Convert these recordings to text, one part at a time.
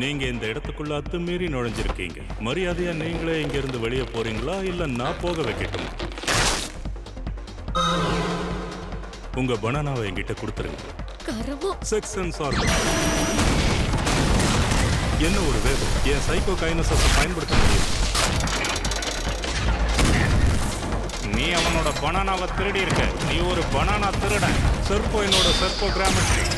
நீங்க இந்த இடத்துக்குள்ள அத்துமீறி நுழைஞ்சிருக்கீங்க. மரியாதையா நீங்களே இங்க இருந்து வெளியே போறீங்களா இல்ல நான் போக வைக்கட்டுமா? உங்க பனானாவை என்கிட்ட கொடுத்துருங்க. செக்ஷன் சார் என்ன ஒரு வேகம்! என் சைக்கோ கைனஸை பயன்படுத்த முடியும். நீ அவனோட பனானாவை திருடி இருக்க. நீ ஒரு பனானா திருடன். செர்போ என்னோட செர்போ கிராமத்தில்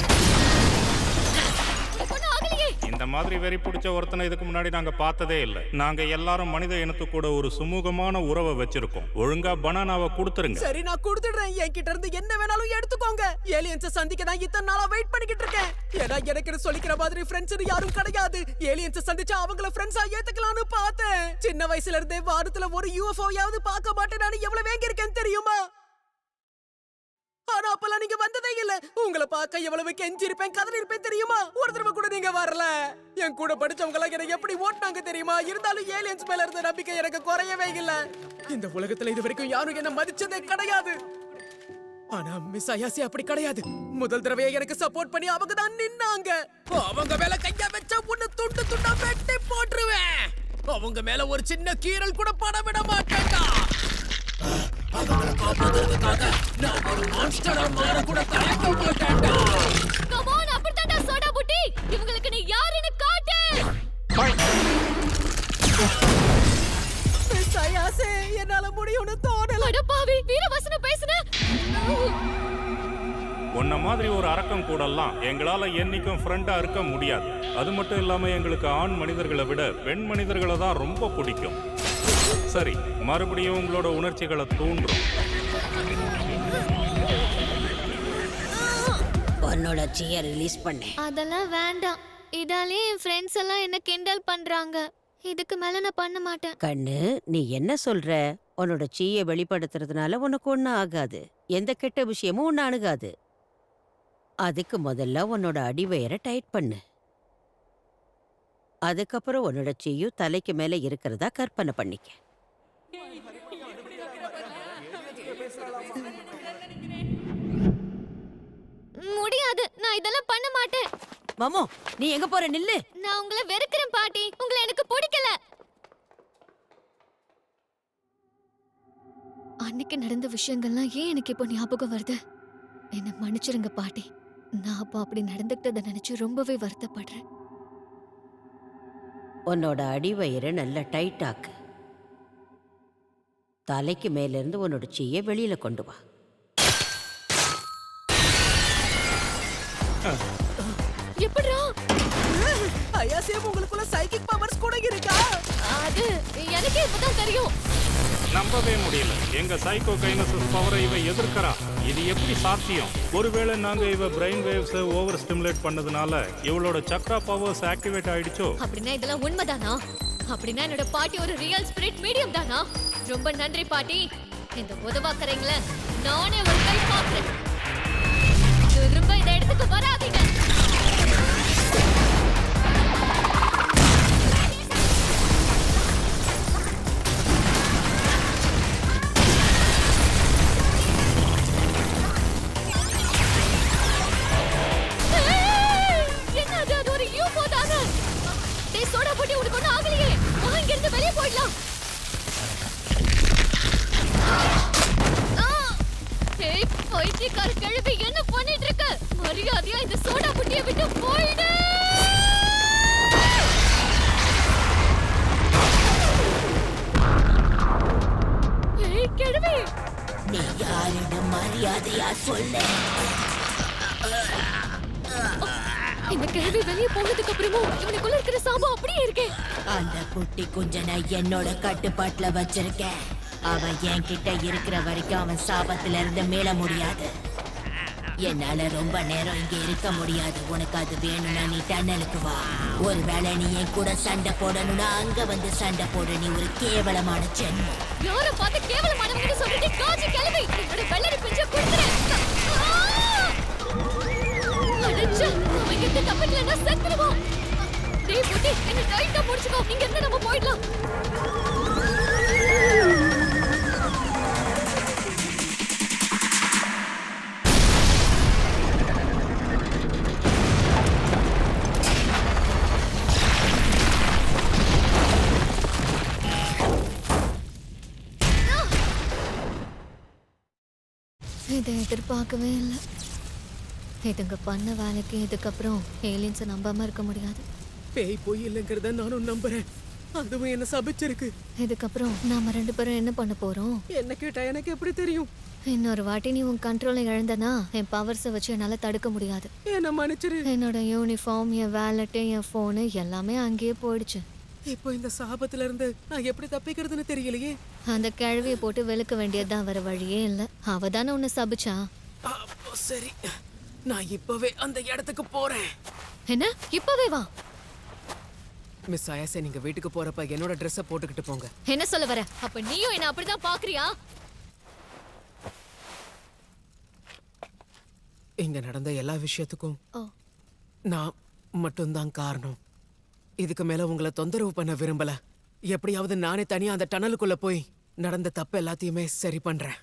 இந்த மாதிரி வெறி பிடிச்ச ஒருத்தனை இதுக்கு முன்னாடி நாங்க பார்த்ததே இல்லை. நாங்க எல்லாரும் மனித இனத்து கூட ஒரு சுமூகமான உறவை வச்சிருக்கோம். ஒழுங்கா பனானாவை கொடுத்துருங்க. சரி, நான் கொடுத்துடுறேன். என்கிட்ட இருந்து என்ன வேணாலும் எடுத்துக்கோங்க. ஏலியன்ஸை சந்திக்க தான் இத்தனை நாளா வெயிட் பண்ணிக்கிட்டு இருக்கேன். ஏன்னா எனக்கு சொல்லிக்கிற மாதிரி ஃப்ரெண்ட்ஸ் யாரும் கிடையாது. ஏலியன்ஸை சந்திச்சா அவங்கள ஃப்ரெண்ட்ஸா ஏத்துக்கலாம்னு பார்த்தேன். சின்ன வயசுல இருந்தே வாரத்துல ஒரு யூஎஃப்ஓயாவது பார்க்க மாட்டேன். நான் எவ்வளவு வேங்கி இருக்கேன்னு தெரியுமா? ஆனா அப்பெல்லாம் நீங்க வந்ததே இல்ல. உங்களை பார்க்க எவ்வளவு கெஞ்சிருப்பேன், கதறி இருப்பேன் தெரியுமா? ஒரு தடவை கூட நீங்க வரல. என் கூட படிச்சவங்க எல்லாம் எனக்கு எப்படி ஓட்டினாங்க தெரியுமா? இருந்தாலும் ஏலியன்ஸ் மேல இருந்த நம்பிக்கை எனக்கு குறையவே இல்ல. இந்த உலகத்துல இது வரைக்கும் யாரும் என்ன மதிச்சதே கிடையாது. ஆனா மிஸ் அயாசி அப்படி கிடையாது. முதல் தடவையா எனக்கு சப்போர்ட் பண்ணி அவங்க தான் நின்னாங்க. அவங்க மேல கைய வச்சா உன்னை துண்டு துண்டா வெட்டி போட்டுருவேன். அவங்க மேல ஒரு சின்ன கீறல் கூட பட விட மாட்டேன்டா. அவங்களை காப்பாத்துறதுக்காக நான் ஒரு மான்ஸ்டரா மாற கூட தயங்க மாட்டேன்டா. கம் ஆன், அப்படிதான்டா சோடா புட்டி. இவங்களுக்கு நீ யாருன்னு காட்டு. மிஸ் அயாசி, என்னால முடியும்னு தோணல. அட பாவி, வீரவசனம் பேசுன. உன்ன மாதிரி ஒரு அரக்கம் கூடலாம் எங்களால என்னைக்கும் ஃப்ரெண்டா இருக்க முடியாது. அது மட்டும் இல்லாம எங்களுக்கு ஆண் மனிதர்களை விட பெண் மனிதர்களை தான் ரொம்ப பிடிக்கும். சரி, மறுபடியும் உங்களோட உணர்ச்சிகளை தூண்டும். உன்னோட சீயை ரிலீஸ் பண்ணு. அதெல்லாம் வேண்டாம். இதாலே என் ஃப்ரெண்ட்ஸ் எல்லாம் என்ன கிண்டல் பண்றாங்க. இதுக்கு மேல நான் பண்ண மாட்டேன். கண்ணு, நீ என்ன சொல்ற? உன்னோட சீயை வெளிப்படுத்துறதுனால உனக்கு ஒன்னும் ஆகாது. எந்த கெட்ட விஷயமும் ஒன்னு அணுகாது. அதுக்கு முதல்ல உன்னோட அடிவயரை டைட் பண்ணு. அதுக்கப்புறம் உன்னோட சீயும் தலைக்கு மேல இருக்கிறதா கற்பனை பண்ணிக்க. முடியாது, நான் இதெல்லாம் பண்ண மாட்டேன். மாமோ, நீ எங்க போற? நில்லு. நான் உங்களை வெறுக்கிறேன் பாட்டி. உங்களை எனக்கு பிடிக்கல. அன்னைக்கு நடந்த விஷயங்கள்லாம் ஏன் எனக்கு இப்போ ஞாபகம் வருது? என்ன மன்னிச்சிருங்க பாட்டி. நான் அப்போ அப்படி நடந்துக்கிட்டதை நினைச்சு ரொம்பவே வருத்தப்படுறேன். உன்னோட அடிவயிறை நல்லா டைட் ஆக்கு. தலைக்கு மேல இருந்து உன்னோட சீயை வெளியில கொண்டு வா. எப்படிரா? அயாசி, உங்களுக்குள்ள சைக்கிக் பவர்ஸ் கூட இருக்கா? அது எனக்கே இப்பதான் தெரியும். நம்பவே முடியல. எங்க சைக்கோ கைனஸஸ் பவரை இவ எதிர்க்கிறா. இது எப்படி சாத்தியம்? ஒருவேளை நாங்க இவ பிரெயின் வேவ்ஸ் ஓவர் ஸ்டிமுலேட் பண்ணதுனால இவளோட சக்ரா பவர்ஸ் ஆக்டிவேட் ஆயிடுச்சோ? அப்படின்னா இதெல்லாம் உண்மைதானா? அப்படின்னா என்னோட பாட்டி ஒரு ரியல் ஸ்பிரிட் மீடியம் தானா? ரொம்ப நன்றி பாட்டி. இந்த உதவாக்கறீங்கள நானே ஒரு கை பார்க்கிறேன். திரும்ப இந்த இடத்துக்கு வராதீங்க. வெளியே போயிடலாம். பைத்தியக்கார கிழவி என்ன பண்ணிட்டு இருக்க? மரியாதையா இந்த சோடா புட்டியை விட்டு போயிடு. கிழவி, நீ யாரிடம் மரியாதையா சொல்ல? இந்த கிழவி வெளியே போனதுக்கு அப்புறமும் இவனுக்குள்ள இருக்கிற சாபம் அப்படியே இருக்கே. அந்த குட்டி குஞ்சனை என்னோட கட்டுப்பாட்டுல வச்சிருக்கேன். அவன் என்கிட்ட இருக்கிற வரைக்கும் அவன் சாபத்துல இருந்து மீள முடியாது. என்னால ரொம்ப நேரம் இங்க இருக்க முடியாது. உனக்கு அது வேணும்னா நீ டன்னலுக்கு வா. ஒருவேளை நீ என் கூட சண்டை போடணும்னா அங்க வந்து சண்டை போடு. நீ ஒரு கேவலமான ஜென்மம். யார பார்த்து கேவலமானவன்னு சொல்லிட்டு காஜி கிழவி என்னோட வெள்ளரி பிஞ்ச கொடுத்துறேன். அடச்சே, அவன் கிட்ட தப்பிக்கலன்னா செத்துருவான். டேய் புட்டி, என்ன டைட்டா முடிச்சுக்கோ. இங்க இருந்து நம்ம போயிடலாம். இதை எதிர்பார்க்கவே இல்லை. இதுங்க பண்ண வேலைக்கு இதுக்கப்புறம் ஏலியன்ஸை நம்பாம இருக்க முடியாது. பேய் போய் இல்லைங்கிறத நானும் நம்புறேன். அதுவும் என்ன சபிச்சிருக்கு. இதுக்கப்புறம் நாம 2 பேரும் என்ன பண்ண போறோம்? என்ன கேட்டா எனக்கு எப்படி தெரியும்? இன்னொரு வாட்டி நீ உன் கண்ட்ரோலை இழந்தனா என் பவர்ஸை வச்சு என்னால தடுக்க முடியாது. என்ன மன்னிச்சிரு. என்னோட யூனிஃபார்ம், என் வேலட்டு, என் ஃபோனு எல்லாமே அங்கேயே போயிடுச்சு. இப்போ இந்த சாபத்துல இருந்து நான் எப்படி தப்பிக்கிறதுன்னு தெரியலையே. அந்த கிழவியை போட்டு வெளுக்க வேண்டியதுதான், வர வழியே இல்லை. அவ தானே உன்னை சபிச்சா. அப்போ சரி, நான் இப்பவே அந்த இடத்துக்கு போறேன். என்ன இப்பவே வா. மிஸ் ஆயாசே, நீங்க வீட்டுக்கு போறப்ப என்னோட ட்ரெஸ்ஸை போட்டுக்கிட்டு போங்க. என்ன சொல்ல வர? அப்ப நீயும் என்ன அப்படிதான் பாக்குறியா? இங்க நடந்த எல்லா விஷயத்துக்கும் ஓ, நான் மட்டும்தான் காரணம். இதுக்கு மேல உங்களை தொந்தரவு பண்ண விரும்பல. எப்படியாவது நானே தனியா அந்த டனலுக்குள்ள போய் நடந்த தப்பு எல்லாத்தையுமே சரி பண்றேன்.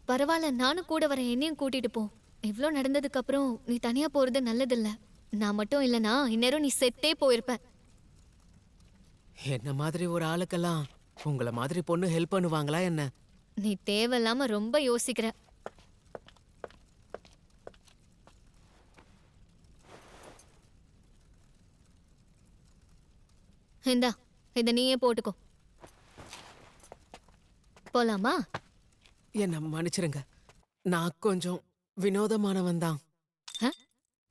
பரவாயில்ல, நானும் கூட வரேன். என்னையும் கூட்டிட்டு போ. இவ்ளோ நடந்ததுக்கு அப்புறம் நீ தனியா போறது நல்லதில்ல. நான் மட்டும் இல்லனா இந்நேரம் நீ செத்தே போயிருப்ப. என்ன மாதிரி ஒரு ஆளுக்கெல்லாம் உங்களை மாதிரி பொண்ணு ஹெல்ப் பண்ணுவாங்களா என்ன? நீ தேவையில்லாம ரொம்ப யோசிக்கிற. இந்தா, இத நீயே போட்டுக்கோ. போலாமா? என்ன மன்னிச்சிருங்க, நான் கொஞ்சம் வினோதமானவன் தான். ஆ?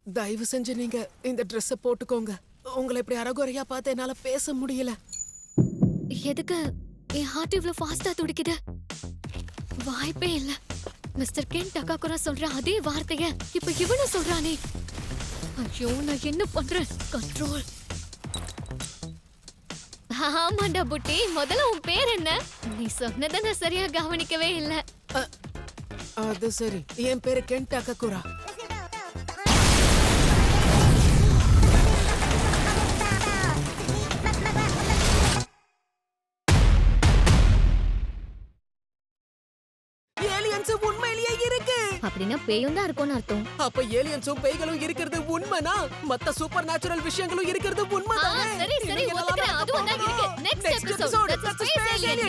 தயவு செஞ்சு நீங்க இந்த ட்ரெஸ்ஸை போட்டுக்கோங்க. உங்களை இப்படி அறகுறையா பார்த்து என்னால பேச முடியல. எதுக்கு என் ஹார்ட் இவ்ளோ ஃபாஸ்டா துடிக்குது? வாய்ப்பே இல்ல. மிஸ்டர் கென் டகாகுரா சொல்ற அதே வார்த்தைய இப்ப இவனும் சொல்றானே. ஐயோ, நான் என்ன பண்றேன்? கண்ட்ரோல். ஆமாண்டா புட்டி, முதல்ல உன் பேர் என்ன? நீ சொன்னதை நான் சரியா கவனிக்கவே இல்ல. அது சரி, என் பேரு கென் டகாகுரா. ஏலியன்ஸ் உண்மையிலேயே இருக்கு. அப்படின்னா பேயும் தான் இருக்கும்னு அர்த்தம். அப்ப ஏலியன்ஸும் பேய்களும் இருக்கிறது உண்மைனா மத்த சூப்பர் நேச்சுரல் விஷயங்களும் இருக்கிறது உண்மைதானே? சரி சரி, ஒத்துக்கிறேன். அதுவும் தான் இருக்கு. Next episode, that's a space alien.